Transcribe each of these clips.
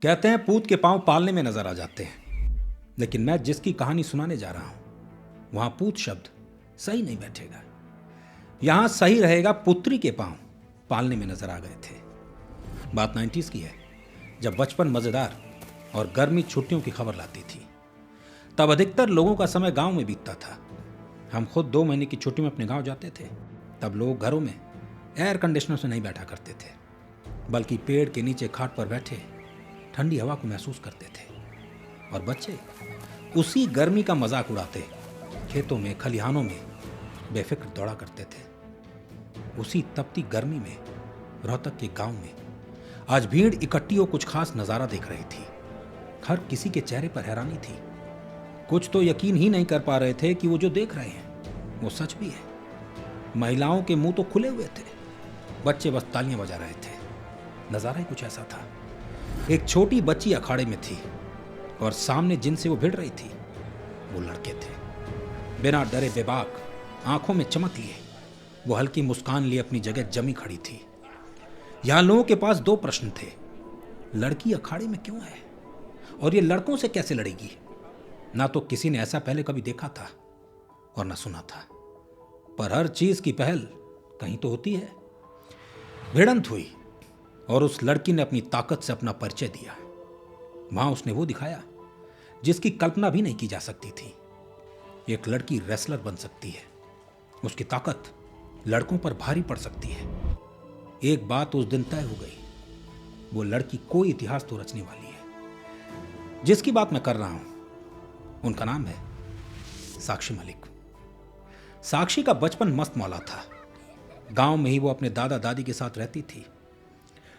कहते हैं पूत के पांव पालने में नजर आ जाते हैं, लेकिन मैं जिसकी कहानी सुनाने जा रहा हूं वहां पूत शब्द सही नहीं बैठेगा। यहां सही रहेगा पुत्री के पांव पालने में नजर आ गए थे। बात 90s की है, जब बचपन मजेदार और गर्मी छुट्टियों की खबर लाती थी। तब अधिकतर लोगों का समय गांव में बीतता था। हम खुद 2 महीने की छुट्टी में अपने गांव जाते थे। तब लोग घरों में एयर कंडीशनर से नहीं बैठा करते थे, बल्कि पेड़ के नीचे खाट पर बैठे ठंडी हवा को महसूस करते थे। और बच्चे उसी गर्मी का मजाक उड़ाते खेतों में खलिहानों में बेफिक्र दौड़ा करते थे। उसी तपती गर्मी में रोहतक के गांव में आज भीड़ इकट्ठी हो कुछ खास नजारा देख रही थी। हर किसी के चेहरे पर हैरानी थी। कुछ तो यकीन ही नहीं कर पा रहे थे कि वो जो देख रहे हैं वो सच भी है। महिलाओं के मुंह तो खुले हुए थे, बच्चे बस तालियां बजा रहे थे। नजारा ही कुछ ऐसा था। एक छोटी बच्ची अखाड़े में थी और सामने जिनसे वो भिड़ रही थी वो लड़के थे। बिना डरे बेबाक आंखों में चमक लिए वो हल्की मुस्कान लिए अपनी जगह जमी खड़ी थी। यहां लोगों के पास 2 प्रश्न थे। लड़की अखाड़े में क्यों है और ये लड़कों से कैसे लड़ेगी? ना तो किसी ने ऐसा पहले कभी देखा था और ना सुना था, पर हर चीज की पहल कहीं तो होती है। भिड़ंत हुई और उस लड़की ने अपनी ताकत से अपना परिचय दिया। वहां उसने वो दिखाया जिसकी कल्पना भी नहीं की जा सकती थी। एक लड़की रेसलर बन सकती है, उसकी ताकत लड़कों पर भारी पड़ सकती है। एक बात उस दिन तय हो गई, वो लड़की कोई इतिहास तो रचने वाली है। जिसकी बात मैं कर रहा हूं उनका नाम है साक्षी मलिक। साक्षी का बचपन मस्त मौला था। गांव में ही वो अपने दादा दादी के साथ रहती थी।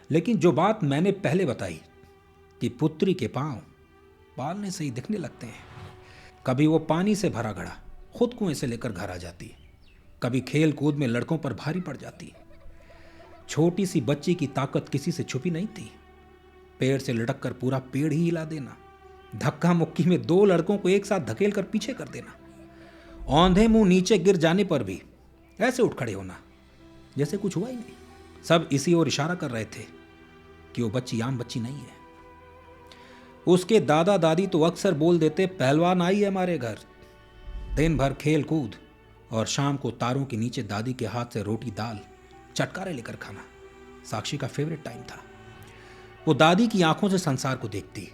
लेकिन जो बात मैंने पहले बताई कि पुत्री के पांव पालने से ही दिखने लगते हैं, कभी वो पानी से भरा घड़ा खुद कुएं से लेकर घर आ जाती, कभी खेल कूद में लड़कों पर भारी पड़ जाती। छोटी सी बच्ची की ताकत किसी से छुपी नहीं थी। पेड़ से लटक कर पूरा पेड़ ही हिला देना, धक्का मुक्की में 2 लड़कों को एक साथ धकेल कर पीछे कर देना, औंधे मुंह नीचे गिर जाने पर भी ऐसे उठ खड़े होना जैसे कुछ हुआ ही नहीं। सब इसी ओर इशारा कर रहे थे कि वो बच्ची आम बच्ची नहीं है। उसके दादा दादी तो अक्सर बोल देते, पहलवान आई है हमारे घर। दिन भर खेल कूद और शाम को तारों के नीचे दादी के हाथ से रोटी दाल चटकारे लेकर खाना साक्षी का फेवरेट टाइम था। वो दादी की आंखों से संसार को देखती।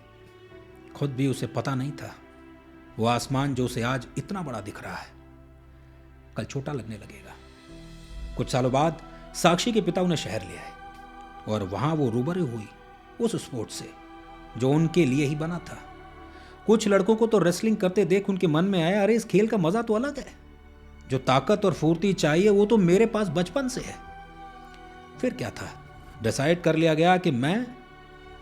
खुद भी उसे पता नहीं था वो आसमान जो उसे आज इतना बड़ा दिख रहा है कल छोटा लगने लगेगा। कुछ सालों बाद साक्षी के पिता उन्हें शहर ले आए और वहां वो रूबरू हुई उस स्पोर्ट से जो उनके लिए ही बना था। कुछ लड़कों को तो रेसलिंग करते देख उनके मन में आया, अरे इस खेल का मजा तो अलग है। जो ताकत और फुर्ती चाहिए वो तो मेरे पास बचपन से है। फिर क्या था, डिसाइड कर लिया गया कि मैं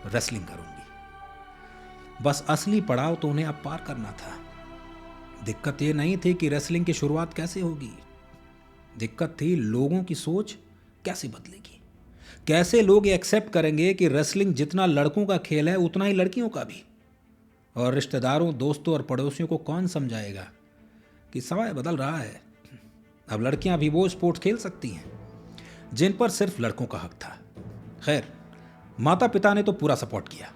रेसलिंग करूंगी। बस असली पड़ाव तो उन्हें अब पार करना था। दिक्कत ये नहीं थी कि रेसलिंग की शुरुआत कैसे होगी, दिक्कत थी लोगों की सोच कैसे बदलेगी। कैसे लोग ये एक्सेप्ट करेंगे कि रेसलिंग जितना लड़कों का खेल है उतना ही लड़कियों का भी। और रिश्तेदारों, दोस्तों और पड़ोसियों को कौन समझाएगा कि समय बदल रहा है। अब लड़कियां भी वो स्पोर्ट्स खेल सकती हैं जिन पर सिर्फ लड़कों का हक था। खैर, माता पिता ने तो पूरा सपोर्ट किया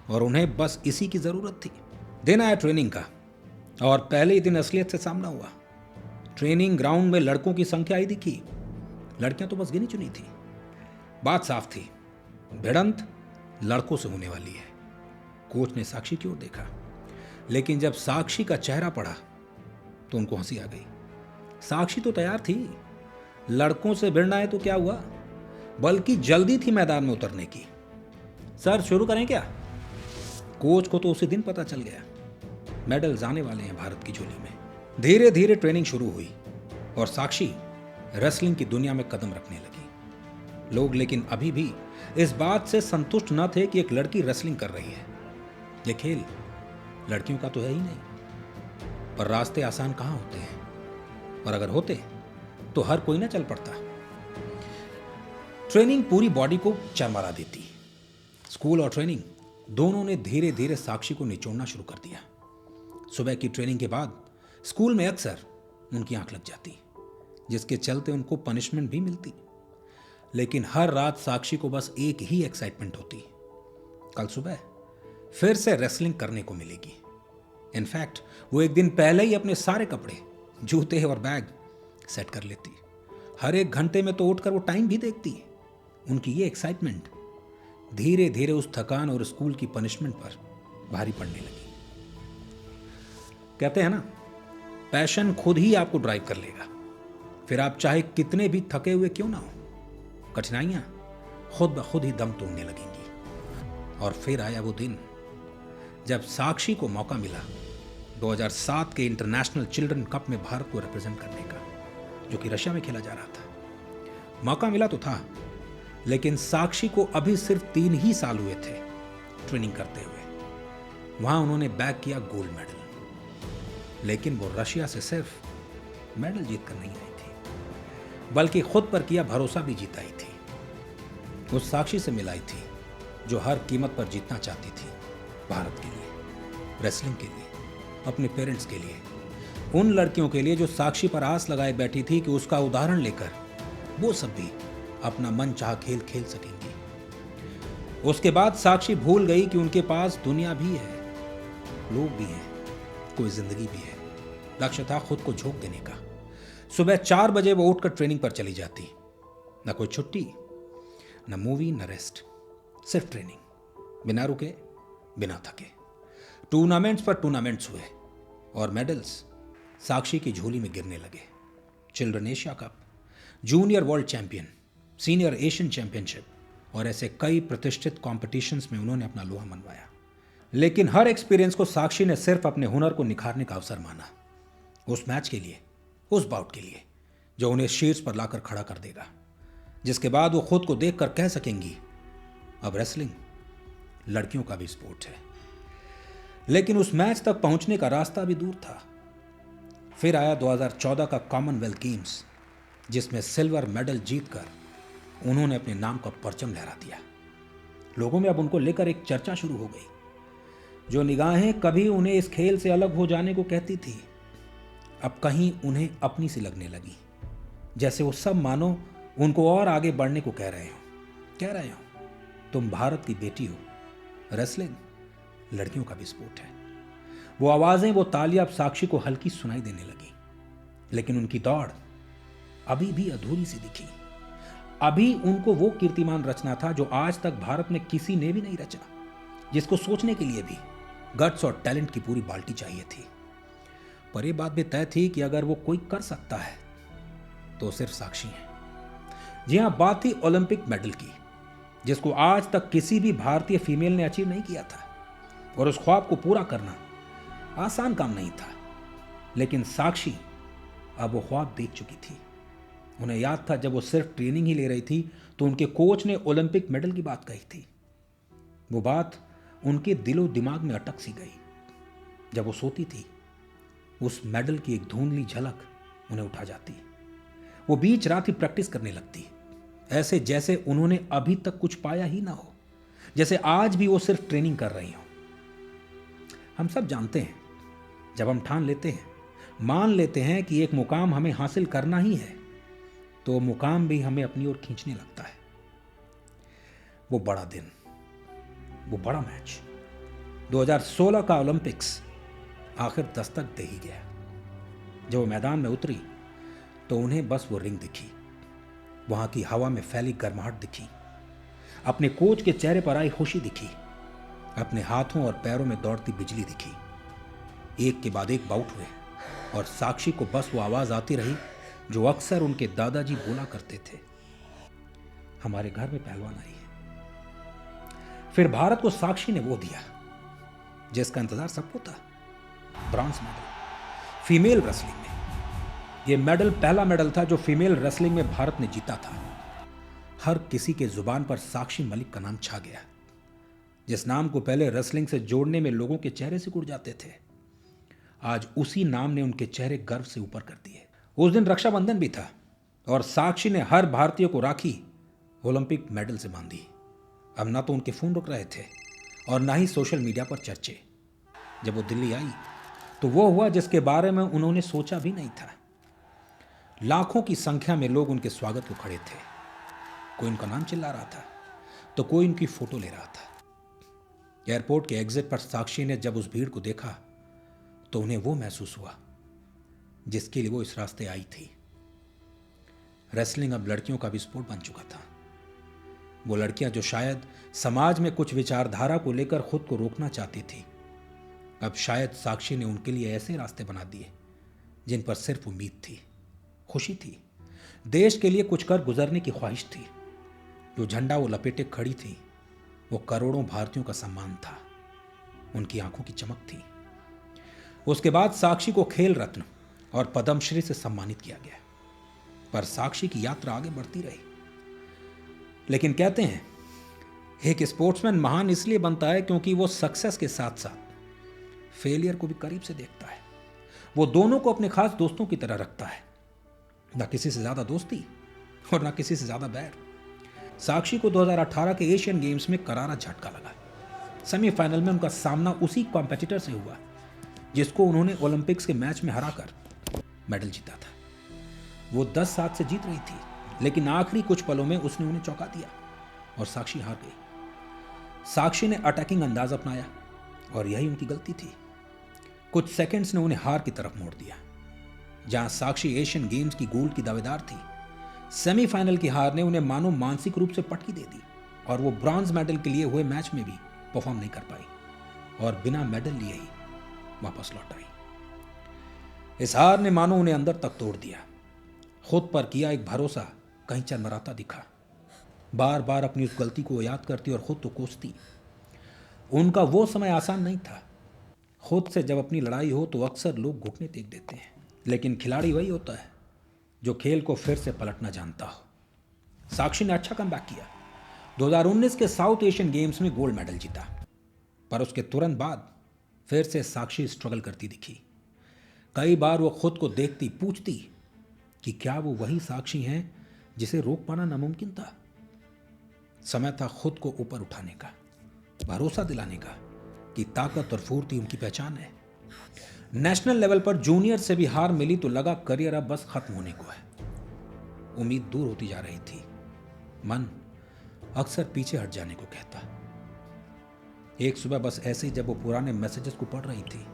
और उन्हें बस इसी की जरूरत थी। दिन आया ट्रेनिंग का और पहले ही दिन असलियत से सामना हुआ। ट्रेनिंग ग्राउंड में लड़कों की संख्या ही दिखी, लड़कियां तो बस गिनी चुनी थी। बात साफ थी, भिड़ंत लड़कों से होने वाली है। कोच ने साक्षी की ओर देखा, लेकिन जब साक्षी का चेहरा पड़ा तो उनको हंसी आ गई। साक्षी तो तैयार थी, लड़कों से भिड़ना है तो क्या हुआ, बल्कि जल्दी थी मैदान में उतरने की। सर शुरू करें क्या? कोच को तो उसी दिन पता चल गया मेडल्स आने वाले हैं भारत की झोली में। धीरे धीरे ट्रेनिंग शुरू हुई और साक्षी रेसलिंग की दुनिया में कदम रखने लगी। लोग लेकिन अभी भी इस बात से संतुष्ट न थे कि एक लड़की रेसलिंग कर रही है। यह खेल लड़कियों का तो है ही नहीं, पर रास्ते आसान कहां होते हैं, और अगर होते तो हर कोई ना चल पड़ता। ट्रेनिंग पूरी बॉडी को चरमरा देती। स्कूल और ट्रेनिंग दोनों ने धीरे धीरे साक्षी को निचोड़ना शुरू कर दिया। सुबह की ट्रेनिंग के बाद स्कूल में अक्सर उनकी आंख लग जाती, जिसके चलते उनको पनिशमेंट भी मिलती। लेकिन हर रात साक्षी को बस एक ही एक्साइटमेंट होती, कल सुबह फिर से रेसलिंग करने को मिलेगी। इनफैक्ट वो एक दिन पहले ही अपने सारे कपड़े, जूते और बैग सेट कर लेती। हर एक घंटे में तो उठकर वो टाइम भी देखती। उनकी ये एक्साइटमेंट धीरे धीरे उस थकान और स्कूल की पनिशमेंट पर भारी पड़ने लगी। कहते हैं ना, पैशन खुद ही आपको ड्राइव कर लेगा। फिर आप चाहे कितने भी थके हुए क्यों ना हो, कठिनाइयां खुद ब खुद ही दम तोड़ने लगेंगी। और फिर आया वो दिन जब साक्षी को मौका मिला 2007 के इंटरनेशनल चिल्ड्रन कप में भारत को रिप्रेजेंट करने का, जो कि रशिया में खेला जा रहा था। मौका मिला तो था, लेकिन साक्षी को अभी सिर्फ 3 ही साल हुए थे ट्रेनिंग करते हुए। वहां उन्होंने बैग किया गोल्ड मेडल। लेकिन वो रशिया से सिर्फ मेडल जीत कर नहीं आई थी, बल्कि खुद पर किया भरोसा भी जीताई थी। उस साक्षी से मिलाई थी जो हर कीमत पर जीतना चाहती थी, भारत के लिए, रेसलिंग के लिए, अपने पेरेंट्स के लिए, उन लड़कियों के लिए जो साक्षी पर आस लगाए बैठी थी कि उसका उदाहरण लेकर वो सब भी अपना मन चाह खेल खेल सकेंगी। उसके बाद साक्षी भूल गई कि उनके पास दुनिया भी है, लोग भी हैं, कोई जिंदगी भी है। लक्ष्य था खुद को झोंक देने का। सुबह 4 बजे वो उठकर ट्रेनिंग पर चली जाती। न कोई छुट्टी, न मूवी, न रेस्ट, सिर्फ ट्रेनिंग, बिना रुके, बिना थके। टूर्नामेंट्स पर टूर्नामेंट्स हुए और मेडल्स साक्षी की झोली में गिरने लगे। Children Asia cup, junior world champion, senior Asian championship और ऐसे कई प्रतिष्ठित कॉम्पिटिशन्स में उन्होंने अपना लोहा मनवाया। लेकिन हर एक्सपीरियंस को साक्षी ने सिर्फ अपने हुनर को निखारने का अवसर माना। उस मैच के लिए, उस बाउट के लिए जो उन्हें शीर्ष पर लाकर खड़ा कर देगा, जिसके बाद वो खुद को देखकर कह सकेंगी, अब रेसलिंग लड़कियों का भी स्पोर्ट है। लेकिन उस मैच तक पहुंचने का रास्ता भी दूर था। फिर आया 2014 का कॉमनवेल्थ गेम्स, जिसमें सिल्वर मेडल जीतकर उन्होंने अपने नाम का परचम लहरा दिया। लोगों में अब उनको लेकर एक चर्चा शुरू हो गई। जो निगाहें कभी उन्हें इस खेल से अलग हो जाने को कहती थी, अब कहीं उन्हें अपनी सी लगने लगी। जैसे वो सब मानो उनको और आगे बढ़ने को कह रहे हो तुम भारत की बेटी हो, रेसलिंग लड़कियों का भी स्पोर्ट है। वो आवाजें, वो तालियां अब साक्षी को हल्की सुनाई देने लगी। लेकिन उनकी दौड़ अभी भी अधूरी सी दिखी। अभी उनको वो कीर्तिमान रचना था जो आज तक भारत में किसी ने भी नहीं रचा, जिसको सोचने के लिए भी गट्स और टैलेंट की पूरी बाल्टी चाहिए थी। पर यह बात भी तय थी कि अगर वो कोई कर सकता है तो सिर्फ साक्षी है। जी हां, बात थी ओलंपिक मेडल की, जिसको आज तक किसी भी भारतीय फीमेल ने अचीव नहीं किया था। और उस ख्वाब को पूरा करना आसान काम नहीं था। लेकिन साक्षी अब वो ख्वाब देख चुकी थी। उन्हें याद था जब वो सिर्फ ट्रेनिंग ही ले रही थी तो उनके कोच ने ओलंपिक मेडल की बात कही थी। वो बात उनके दिलो दिमाग में अटक सी गई। जब वो सोती थी, उस मेडल की एक धुंधली झलक उन्हें उठा जाती। वो बीच रात ही प्रैक्टिस करने लगती, ऐसे जैसे उन्होंने अभी तक कुछ पाया ही ना हो, जैसे आज भी वो सिर्फ ट्रेनिंग कर रही हो। हम सब जानते हैं, जब हम ठान लेते हैं, मान लेते हैं कि एक मुकाम हमें हासिल करना ही है, तो वो मुकाम भी हमें अपनी ओर खींचने लगता है। वो बड़ा दिन, वो बड़ा मैच, 2016 का ओलंपिक्स आखिर दस्तक दे ही गया। जब वो मैदान में उतरी तो उन्हें बस वो रिंग दिखी, वहां की हवा में फैली गर्माहट दिखी, अपने कोच के चेहरे पर आई खुशी दिखी, अपने हाथों और पैरों में दौड़ती बिजली दिखी। एक के बाद एक बाउट हुए और साक्षी को बस वो आवाज आती रही जो अक्सर उनके दादाजी बोला करते थे, हमारे घर में पहलवान आई है। फिर भारत को साक्षी ने वो दिया जिसका इंतजार सबको था, ब्रॉन्ज मेडल फीमेल रेसलिंग में। यह मेडल पहला मेडल था जो फीमेल रेसलिंग में भारत ने जीता था। हर किसी के जुबान पर साक्षी मलिक का नाम छा गया, जिस नाम को पहले रेसलिंग से जोड़ने में लोगों के चेहरे सिकुड़ जाते थे, आज उसी नाम ने उनके चेहरे गर्व से ऊपर कर दिए। उस दिन रक्षाबंधन भी था और साक्षी ने हर भारतीय को राखी ओलंपिक मेडल से बांधी। अब ना तो उनके फोन रुक रहे थे और ना ही सोशल मीडिया पर चर्चे। जब वो दिल्ली आई तो वो हुआ जिसके बारे में उन्होंने सोचा भी नहीं था। लाखों की संख्या में लोग उनके स्वागत को खड़े थे। कोई उनका नाम चिल्ला रहा था तो कोई उनकी फोटो ले रहा था। एयरपोर्ट के एग्जिट पर साक्षी ने जब उस भीड़ को देखा तो उन्हें वो महसूस हुआ जिसके लिए वो इस रास्ते आई थी। रेसलिंग अब लड़कियों का भी स्पोर्ट बन चुका था। वो लड़कियां जो शायद समाज में कुछ विचारधारा को लेकर खुद को रोकना चाहती थी, अब शायद साक्षी ने उनके लिए ऐसे रास्ते बना दिए जिन पर सिर्फ उम्मीद थी, खुशी थी, देश के लिए कुछ कर गुजरने की ख्वाहिश थी। जो झंडा वो लपेटे खड़ी थी वो करोड़ों भारतीयों का सम्मान था, उनकी आंखों की चमक थी। उसके बाद साक्षी को खेल रत्न और पद्मश्री से सम्मानित किया गया, पर साक्षी की यात्रा आगे बढ़ती रही। लेकिन कहते हैं एक स्पोर्ट्समैन महान इसलिए बनता है क्योंकि वो सक्सेस के साथ साथ फेलियर को भी करीब से देखता है। वो दोनों को अपने खास दोस्तों की तरह रखता है, ना किसी से ज्यादा दोस्ती और ना किसी से ज्यादा बैर। साक्षी को 2018 के एशियन गेम्स में करारा झटका लगा। सेमीफाइनल में उनका सामना उसी कॉम्पिटिटर से हुआ जिसको उन्होंने ओलंपिक्स के मैच में हराकर मेडल जीता था। वो 10-7 से जीत रही थी, लेकिन आखिरी कुछ पलों में उसने उन्हें चौंका दिया और साक्षी हार गई। साक्षी ने अटैकिंग अंदाज अपनाया और यही उनकी गलती थी। कुछ सेकंड्स ने उन्हें हार की तरफ मोड़ दिया। जहां साक्षी एशियन गेम्स की गोल्ड की दावेदार थी, सेमीफाइनल की हार ने उन्हें मानो मानसिक रूप से पटकी दे दी और वो ब्रॉन्ज मेडल के लिए हुए मैच में भी परफॉर्म नहीं कर पाई और बिना मेडल लिए ही वापस लौट आई। इस हार ने मानो उन्हें अंदर तक तोड़ दिया। खुद पर किया एक भरोसा कहीं चरमराता दिखा। बार बार अपनी उस गलती को याद करती और खुद तो कोसती। उनका वो समय आसान नहीं था। खुद से जब अपनी लड़ाई हो तो अक्सर लोग घुटने टेक देते हैं, लेकिन खिलाड़ी वही होता है जो खेल को फिर से पलटना जानता हो। साक्षी ने अच्छा कमबैक किया। 2019 के साउथ एशियन गेम्स में गोल्ड मेडल जीता, पर उसके तुरंत बाद फिर से साक्षी स्ट्रगल करती दिखी। कई बार वो खुद को देखती, पूछती कि क्या वो वही साक्षी हैं जिसे रोक पाना नामुमकिन था। समय था खुद को ऊपर उठाने का, भरोसा दिलाने का कि ताकत और फुर्ती उनकी पहचान है। नेशनल लेवल पर जूनियर से भी हार मिली तो लगा करियर अब बस खत्म होने को है। उम्मीद दूर होती जा रही थी। मन अक्सर पीछे हट जाने को कहता। एक सुबह बस ऐसे ही जब वो पुराने मैसेजेस को पढ़ रही थी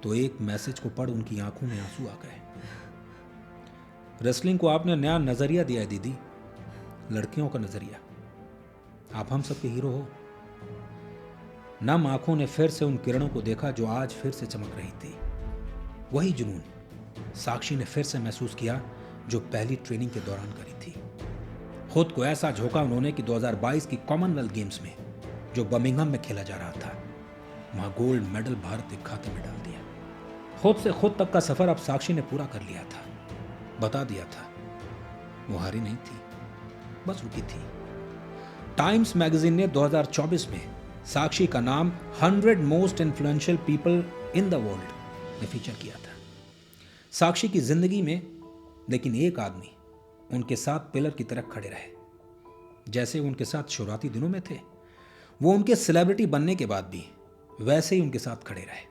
तो एक मैसेज को पढ़ उनकी आंखों में आंसू आ गए। रेसलिंग को आपने नया नजरिया दिया है दीदी, लड़कियों का नजरिया। आप हम सबके हीरो हो। नम आंखों ने फिर से उन किरणों को देखा जो आज फिर से चमक रही थी। वही जुनून साक्षी ने फिर से महसूस किया जो पहली ट्रेनिंग के दौरान करी थी। खुद को ऐसा झोंका उन्होंने कि 2022 की कॉमनवेल्थ गेम्स में जो बर्मिंघम में खेला जा रहा था, वहां गोल्ड मेडल भारत के खाते में डाल दिया। खुद से खुद तक का सफर अब साक्षी ने पूरा कर लिया था। बता दिया था वो हारी नहीं थी, बस रुकी थी। टाइम्स मैगजीन ने 2024 में साक्षी का नाम 100 most influential people in the world में फीचर किया था। साक्षी की जिंदगी में लेकिन एक आदमी उनके साथ पिलर की तरह खड़े रहे। जैसे उनके साथ शुरुआती दिनों में थे, वो उनके सेलिब्रिटी बनने के बाद भी वैसे ही उनके साथ खड़े रहे,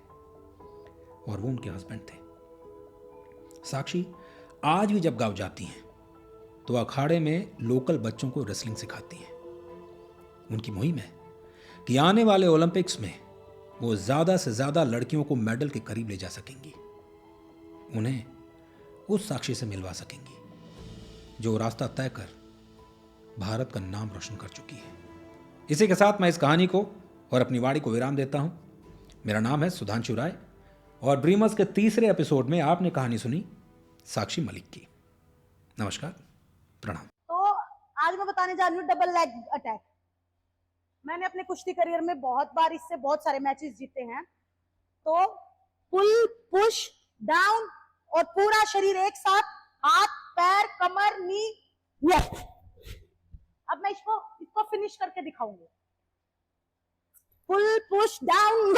और वो उनके हस्बैंड थे। साक्षी आज भी जब गांव जाती हैं तो अखाड़े में लोकल बच्चों को रेसलिंग सिखाती हैं। उनकी मुहिम है कि आने वाले ओलंपिक्स में वो ज्यादा से ज्यादा लड़कियों को मेडल के करीब ले जा सकेंगी, उन्हें उस साक्षी से मिलवा सकेंगी जो रास्ता तय कर भारत का नाम रोशन कर चुकी है। इसी के साथ मैं इस कहानी को और अपनी वाणी को विराम देता हूं। मेरा नाम है सुधांशु राय और ड्रीमर्स के तीसरे एपिसोड में आपने कहानी सुनी साक्षी मलिक की। नमस्कार, प्रणाम। तो आज मैं बताने जा रही हूँ डबल लेग अटैक। मैंने अपने कुश्ती करियर में बहुत बार इससे बहुत सारे मैचेस जीते हैं। तो पुल, पुश, डाउन और पूरा शरीर एक साथ, हाथ, पैर, कमर, नी, लेफ्ट। अब मैं इसको फिनिश करके दिखाऊंगी। पुल, पुश, डाउन,